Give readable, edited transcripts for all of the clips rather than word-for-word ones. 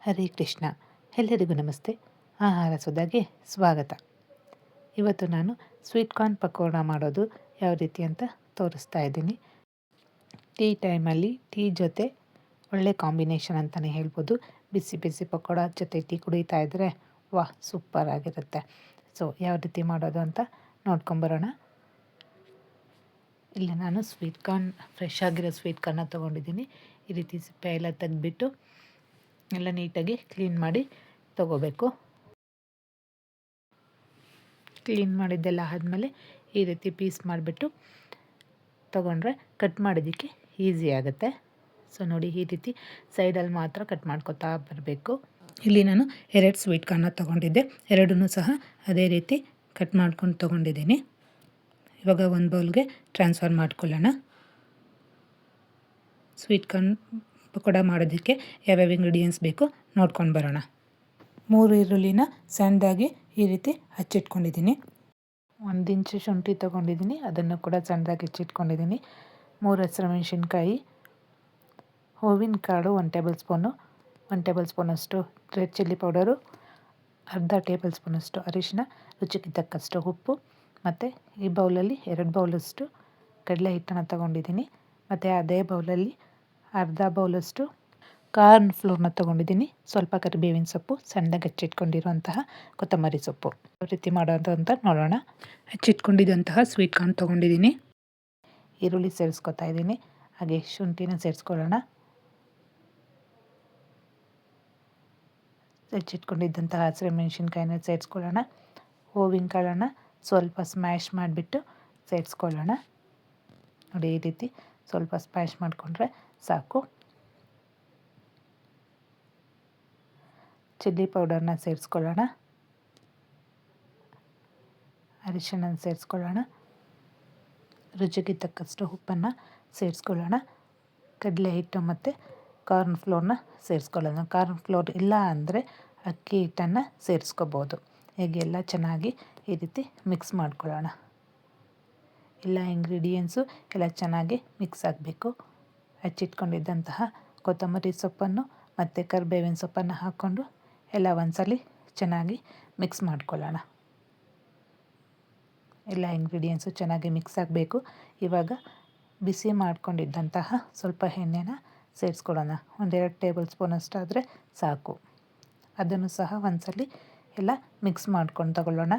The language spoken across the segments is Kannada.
ಹರೇ ಕೃಷ್ಣ. ಎಲ್ಲರಿಗೂ ನಮಸ್ತೆ. ಆಹಾರ ಸುಧಾಗೆ ಸ್ವಾಗತ. ಇವತ್ತು ನಾನು ಸ್ವೀಟ್ ಕಾರ್ನ್ ಪಕೋಡ ಮಾಡೋದು ಯಾವ ರೀತಿ ಅಂತ ತೋರಿಸ್ತಾ ಇದ್ದೀನಿ. ಟೀ ಟೈಮಲ್ಲಿ ಟೀ ಜೊತೆ ಒಳ್ಳೆ ಕಾಂಬಿನೇಷನ್ ಅಂತಲೇ ಹೇಳ್ಬೋದು. ಬಿಸಿ ಬಿಸಿ ಪಕೋಡ ಜೊತೆ ಟೀ ಕುಡಿತಾ ಇದ್ದರೆ ವಾಹ್, ಸೂಪರ್ ಆಗಿರುತ್ತೆ. ಸೊ ಯಾವ ರೀತಿ ಮಾಡೋದು ಅಂತ ನೋಡ್ಕೊಂಬರೋಣ. ಇಲ್ಲಿ ನಾನು ಸ್ವೀಟ್ ಕಾರ್ನ್, ಫ್ರೆಶ್ ಆಗಿರೋ ಸ್ವೀಟ್ ಕಾರ್ನ ತೊಗೊಂಡಿದ್ದೀನಿ. ಈ ರೀತಿ ಸಿಪ್ಪೆ ಎಲ್ಲ ತೆಗೆದ್ಬಿಟ್ಟು ಎಲ್ಲ ನೀಟಾಗಿ ಕ್ಲೀನ್ ಮಾಡಿ ತಗೋಬೇಕು. ಕ್ಲೀನ್ ಮಾಡಿದ್ದೆಲ್ಲ ಆದಮೇಲೆ ಈ ರೀತಿ ಪೀಸ್ ಮಾಡಿಬಿಟ್ಟು ತೊಗೊಂಡ್ರೆ ಕಟ್ ಮಾಡೋದಕ್ಕೆ ಈಸಿ ಆಗುತ್ತೆ. ಸೊ ನೋಡಿ, ಈ ರೀತಿ ಸೈಡಲ್ಲಿ ಮಾತ್ರ ಕಟ್ ಮಾಡ್ಕೊತಾ ಬರಬೇಕು. ಇಲ್ಲಿ ನಾನು 2 ಸ್ವೀಟ್ ಕಾರ್ನ ತೊಗೊಂಡಿದ್ದೆ. ಎರಡನ್ನೂ ಸಹ ಅದೇ ರೀತಿ ಕಟ್ ಮಾಡ್ಕೊಂಡು ತೊಗೊಂಡಿದ್ದೀನಿ. ಇವಾಗ ಒಂದು ಬೌಲ್ಗೆ ಟ್ರಾನ್ಸ್ಫರ್ ಮಾಡ್ಕೊಳ್ಳೋಣ. ಸ್ವೀಟ್ ಕಾರ್ನ್ ಪಕೋಡ ಮಾಡೋದಕ್ಕೆ ಯಾವ್ಯಾವ ಇಂಗ್ರೀಡಿಯೆಂಟ್ಸ್ ಬೇಕು ನೋಡ್ಕೊಂಡು ಬರೋಣ. 3 ಈರುಳ್ಳಿನ ಸಣ್ಣದಾಗಿ ಈ ರೀತಿ ಹಚ್ಚಿಟ್ಕೊಂಡಿದ್ದೀನಿ. 1 ಇಂಚು ಶುಂಠಿ ತೊಗೊಂಡಿದ್ದೀನಿ, ಅದನ್ನು ಕೂಡ ಸಣ್ಣದಾಗಿ ಹೆಚ್ಚಿಟ್ಕೊಂಡಿದ್ದೀನಿ. 3 ಹಸಿಮೆಣಸಿನ್ಕಾಯಿ, ಹೂವಿನ ಕಾಳು 1 ಟೇಬಲ್ ಸ್ಪೂನು, 1 ಟೇಬಲ್ ಸ್ಪೂನಷ್ಟು ರೆಡ್ ಚಿಲ್ಲಿ ಪೌಡರು, ಅರ್ಧ ಟೇಬಲ್ ಸ್ಪೂನಷ್ಟು ಅರಿಶಿನ, ರುಚಿಗೆ ತಕ್ಕಷ್ಟು ಉಪ್ಪು, ಮತ್ತು ಈ ಬೌಲಲ್ಲಿ 2 ಬೌಲಷ್ಟು ಕಡಲೆ ಹಿಟ್ಟನ್ನು ತೊಗೊಂಡಿದ್ದೀನಿ. ಮತ್ತು ಅದೇ ಬೌಲಲ್ಲಿ ಅರ್ಧ ಬೌಲಷ್ಟು ಕಾರ್ನ್ ಫ್ಲೋರ್ನ ತೊಗೊಂಡಿದ್ದೀನಿ. ಸ್ವಲ್ಪ ಕರಿಬೇವಿನ ಸೊಪ್ಪು, ಸಣ್ಣದಾಗಿ ಹಚ್ಚಿಟ್ಕೊಂಡಿರುವಂತಹ ಕೊತ್ತಂಬರಿ ಸೊಪ್ಪು. ಯಾವ ರೀತಿ ಮಾಡೋದು ಅಂತ ನೋಡೋಣ. ಹಚ್ಚಿಟ್ಕೊಂಡಿದ್ದಂತಹ ಸ್ವೀಟ್ ಕಾರ್ನ್ ತೊಗೊಂಡಿದ್ದೀನಿ. ಈರುಳ್ಳಿ ಸೇರಿಸ್ಕೊತಾ ಇದ್ದೀನಿ. ಹಾಗೆ ಶುಂಠಿನ ಸೇರಿಸ್ಕೊಳ್ಳೋಣ. ಹಚ್ಚಿಟ್ಕೊಂಡಿದ್ದಂತಹ ಹಸಿಮೆಣಸಿನ್ಕಾಯಿನ ಸೇರಿಸ್ಕೊಳ್ಳೋಣ. ಹೂವಿನ ಕಾಳನ್ನು ಸ್ವಲ್ಪ ಸ್ಮ್ಯಾಶ್ ಮಾಡಿಬಿಟ್ಟು ಸೇರಿಸ್ಕೊಳ್ಳೋಣ. ನೋಡಿ, ಈ ರೀತಿ ಸ್ವಲ್ಪ ಸ್ಮ್ಯಾಶ್ ಮಾಡಿಕೊಂಡ್ರೆ ಸಾಕು. ಚಿಲ್ಲಿ ಪೌಡರ್ನ ಸೇರಿಸ್ಕೊಳ್ಳೋಣ. ಅರಿಶಿನ ಸೇರಿಸ್ಕೊಳ್ಳೋಣ. ರುಚಿಗೆ ತಕ್ಕಷ್ಟು ಉಪ್ಪನ್ನು ಸೇರಿಸ್ಕೊಳ್ಳೋಣ. ಕಡಲೆ ಹಿಟ್ಟು ಮತ್ತು ಕಾರ್ನ್ ಫ್ಲೋರ್ನ ಸೇರಿಸ್ಕೊಳ್ಳೋಣ. ಕಾರ್ನ್ ಫ್ಲೋರ್ ಇಲ್ಲ ಅಂದರೆ ಅಕ್ಕಿ ಹಿಟ್ಟನ್ನು ಸೇರಿಸ್ಕೋಬೋದು. ಹೀಗೆಲ್ಲ ಚೆನ್ನಾಗಿ ಈ ರೀತಿ ಮಿಕ್ಸ್ ಮಾಡ್ಕೊಳ್ಳೋಣ. ಎಲ್ಲ ಇಂಗ್ರೀಡಿಯೆಂಟ್ಸು ಎಲ್ಲ ಚೆನ್ನಾಗಿ ಮಿಕ್ಸ್ ಆಗಬೇಕು. ಹಚ್ಚಿಟ್ಕೊಂಡಿದ್ದಂತಹ ಕೊತ್ತಂಬರಿ ಸೊಪ್ಪನ್ನು ಮತ್ತು ಕರಿಬೇವಿನ ಸೊಪ್ಪನ್ನು ಹಾಕ್ಕೊಂಡು ಎಲ್ಲ ಒಂದ್ಸಲಿ ಚೆನ್ನಾಗಿ ಮಿಕ್ಸ್ ಮಾಡ್ಕೊಳ್ಳೋಣ. ಎಲ್ಲ ಇಂಗ್ರೀಡಿಯೆಂಟ್ಸು ಚೆನ್ನಾಗಿ ಮಿಕ್ಸ್ ಆಗಬೇಕು. ಇವಾಗ ಬಿಸಿ ಮಾಡ್ಕೊಂಡಿದ್ದಂತಹ ಸ್ವಲ್ಪ ಎಣ್ಣೆನ ಸೇರಿಸ್ಕೊಳ್ಳೋಣ. 1-2 ಟೇಬಲ್ ಸ್ಪೂನಷ್ಟಾದರೆ ಸಾಕು. ಅದನ್ನು ಸಹ ಒಂದ್ಸಲಿ ಎಲ್ಲ ಮಿಕ್ಸ್ ಮಾಡ್ಕೊಂಡು ತಗೊಳ್ಳೋಣ.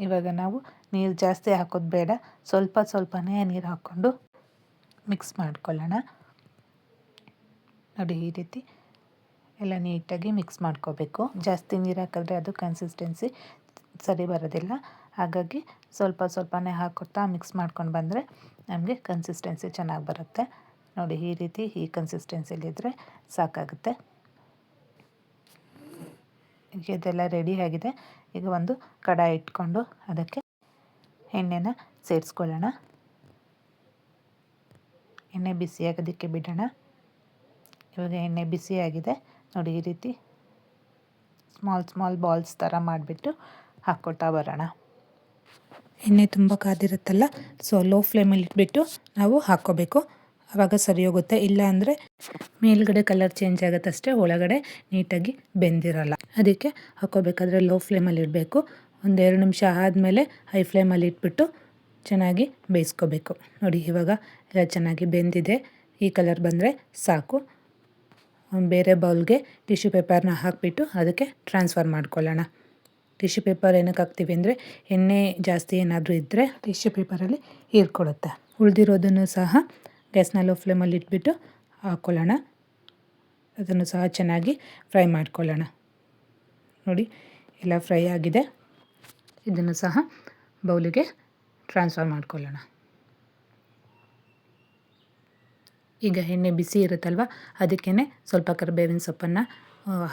ಇವಾಗ ನಾವು ನೀರು ಜಾಸ್ತಿ ಹಾಕೋದು ಬೇಡ, ಸ್ವಲ್ಪನೇ ನೀರು ಹಾಕ್ಕೊಂಡು ಮಿಕ್ಸ್ ಮಾಡ್ಕೊಳ್ಳೋಣ. ನೋಡಿ, ಈ ರೀತಿ ಎಲ್ಲ ನೀಟಾಗಿ ಮಿಕ್ಸ್ ಮಾಡ್ಕೋಬೇಕು. ಜಾಸ್ತಿ ನೀರು ಹಾಕಿದ್ರೆ ಅದು ಕನ್ಸಿಸ್ಟೆನ್ಸಿ ಸರಿ ಬರೋದಿಲ್ಲ. ಹಾಗಾಗಿ ಸ್ವಲ್ಪನೇ ಹಾಕೋತಾ ಮಿಕ್ಸ್ ಮಾಡ್ಕೊಂಡು ಬಂದರೆ ನಮಗೆ ಕನ್ಸಿಸ್ಟೆನ್ಸಿ ಚೆನ್ನಾಗಿ ಬರುತ್ತೆ. ನೋಡಿ, ಈ ರೀತಿ ಈ ಕನ್ಸಿಸ್ಟೆನ್ಸಿಲಿದ್ದರೆ ಸಾಕಾಗುತ್ತೆ. ಈಗ ಇದೆಲ್ಲ ರೆಡಿ ಆಗಿದೆ. ಈಗ ಒಂದು ಕಡಾಯಿ ಇಟ್ಕೊಂಡು ಅದಕ್ಕೆ ಎಣ್ಣೆನ ಸೇರಿಸ್ಕೊಳ್ಳೋಣ. ಎಣ್ಣೆ ಬಿಸಿಯಾಗೋದಕ್ಕೆ ಬಿಡೋಣ. ಇವಾಗ ಎಣ್ಣೆ ಬಿಸಿಯಾಗಿದೆ. ನೋಡಿ, ಈ ರೀತಿ ಸ್ಮಾಲ್ ಬಾಲ್ಸ್ ಥರ ಮಾಡಿಬಿಟ್ಟು ಹಾಕ್ಕೊಳ್ತಾ ಬರೋಣ. ಎಣ್ಣೆ ತುಂಬ ಕಾದಿರುತ್ತಲ್ಲ, ಸೊ ಲೋ ಫ್ಲೇಮಲ್ಲಿ ಇಟ್ಬಿಟ್ಟು ನಾವು ಹಾಕ್ಕೋಬೇಕು. ಆವಾಗ ಸರಿ ಹೋಗುತ್ತೆ. ಇಲ್ಲ ಅಂದರೆ ಮೇಲ್ಗಡೆ ಕಲರ್ ಚೇಂಜ್ ಆಗುತ್ತಷ್ಟೇ, ಒಳಗಡೆ ನೀಟಾಗಿ ಬೆಂದಿರಲ್ಲ. ಅದಕ್ಕೆ ಹಾಕ್ಕೋಬೇಕಾದ್ರೆ ಲೋ ಫ್ಲೇಮಲ್ಲಿ ಇಡಬೇಕು. 1-2 ನಿಮಿಷ ಆದಮೇಲೆ ಹೈ ಫ್ಲೇಮಲ್ಲಿ ಇಟ್ಬಿಟ್ಟು ಚೆನ್ನಾಗಿ ಬೇಯಿಸ್ಕೋಬೇಕು. ನೋಡಿ, ಇವಾಗ ಎಲ್ಲ ಚೆನ್ನಾಗಿ ಬೆಂದಿದೆ. ಈ ಕಲರ್ ಬಂದರೆ ಸಾಕು. ಬೇರೆ ಬೌಲ್ಗೆ ಟಿಶ್ಯೂ ಪೇಪರ್ನ ಹಾಕಿಬಿಟ್ಟು ಅದಕ್ಕೆ ಟ್ರಾನ್ಸ್ಫರ್ ಮಾಡ್ಕೊಳ್ಳೋಣ. ಟಿಶ್ಯೂ ಪೇಪರ್ ಏನಕ್ಕೆ ಹಾಕ್ತೀವಿ ಅಂದರೆ ಎಣ್ಣೆ ಜಾಸ್ತಿ ಏನಾದರೂ ಇದ್ದರೆ ಟಿಶ್ಯೂ ಪೇಪರಲ್ಲಿ ಹೀರ್ಕೊಳ್ಳುತ್ತೆ. ಉಳಿದಿರೋದನ್ನು ಸಹ ಗ್ಯಾಸ್ನ ಲೋ ಫ್ಲೇಮಲ್ಲಿ ಇಟ್ಬಿಟ್ಟು ಹಾಕ್ಕೊಳ್ಳೋಣ. ಅದನ್ನು ಸಹ ಚೆನ್ನಾಗಿ ಫ್ರೈ ಮಾಡ್ಕೊಳ್ಳೋಣ. ನೋಡಿ, ಎಲ್ಲ ಫ್ರೈ ಆಗಿದೆ. ಇದನ್ನು ಸಹ ಬೌಲಿಗೆ ಟ್ರಾನ್ಸ್ಫರ್ ಮಾಡ್ಕೊಳ್ಳೋಣ. ಈಗ ಎಣ್ಣೆ ಬಿಸಿ ಇರುತ್ತಲ್ವ, ಅದಕ್ಕೇ ಸ್ವಲ್ಪ ಕರಿಬೇವಿನ ಸೊಪ್ಪನ್ನು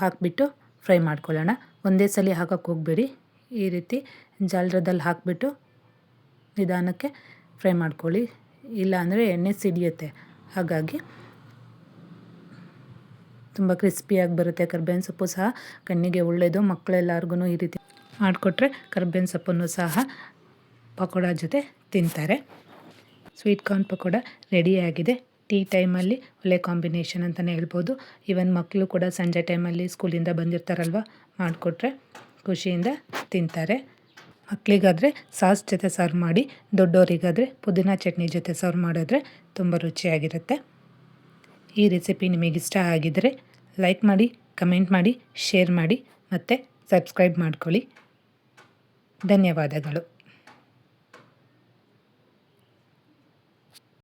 ಹಾಕಿಬಿಟ್ಟು ಫ್ರೈ ಮಾಡ್ಕೊಳ್ಳೋಣ. ಒಂದೇ ಸಲ ಹಾಕೋಕ್ಕೆ ಹೋಗಬೇಡಿ. ಈ ರೀತಿ ಜಾಲರದಲ್ಲಿ ಹಾಕಿಬಿಟ್ಟು ನಿಧಾನಕ್ಕೆ ಫ್ರೈ ಮಾಡ್ಕೊಳ್ಳಿ. ಇಲ್ಲ ಅಂದರೆ ಎಣ್ಣೆ ಸಿಡಿಯುತ್ತೆ. ಹಾಗಾಗಿ ತುಂಬ ಕ್ರಿಸ್ಪಿಯಾಗಿ ಬರುತ್ತೆ. ಕರಿಬೇವಿನ ಸೊಪ್ಪು ಸಹ ಕಣ್ಣಿಗೆ ಒಳ್ಳೆಯದು. ಮಕ್ಕಳೆಲ್ಲರಿಗೂ ಈ ರೀತಿ ಮಾಡಿಕೊಟ್ರೆ ಕರಿಬೇವಿನ ಸೊಪ್ಪನ್ನು ಸಹ ಪಕೋಡ ಜೊತೆ ತಿಂತಾರೆ. ಸ್ವೀಟ್ ಕಾರ್ನ್ ಪಕೋಡ ರೆಡಿಯಾಗಿದೆ. ಟೀ ಟೈಮಲ್ಲಿ ಒಳ್ಳೆ ಕಾಂಬಿನೇಷನ್ ಅಂತಲೇ ಹೇಳ್ಬೋದು. ಈವನ್ ಮಕ್ಕಳು ಕೂಡ ಸಂಜೆ ಟೈಮಲ್ಲಿ ಸ್ಕೂಲಿಂದ ಬಂದಿರ್ತಾರಲ್ವ, ಮಾಡಿಕೊಟ್ರೆ ಖುಷಿಯಿಂದ ತಿಂತಾರೆ. ಮಕ್ಕಳಿಗಾದರೆ ಸಾಸ್ ಜೊತೆ ಸರ್ವ್ ಮಾಡಿ, ದೊಡ್ಡವರಿಗಾದರೆ ಪುದೀನ ಚಟ್ನಿ ಜೊತೆ ಸರ್ವ್ ಮಾಡಿದ್ರೆ ತುಂಬ ರುಚಿಯಾಗಿರುತ್ತೆ. ಈ ರೆಸಿಪಿ ನಿಮಗಿಷ್ಟ ಆಗಿದ್ದರೆ ಲೈಕ್ ಮಾಡಿ, ಕಮೆಂಟ್ ಮಾಡಿ, ಶೇರ್ ಮಾಡಿ ಮತ್ತು ಸಬ್ಸ್ಕ್ರೈಬ್ ಮಾಡ್ಕೊಳ್ಳಿ. ಧನ್ಯವಾದಗಳು.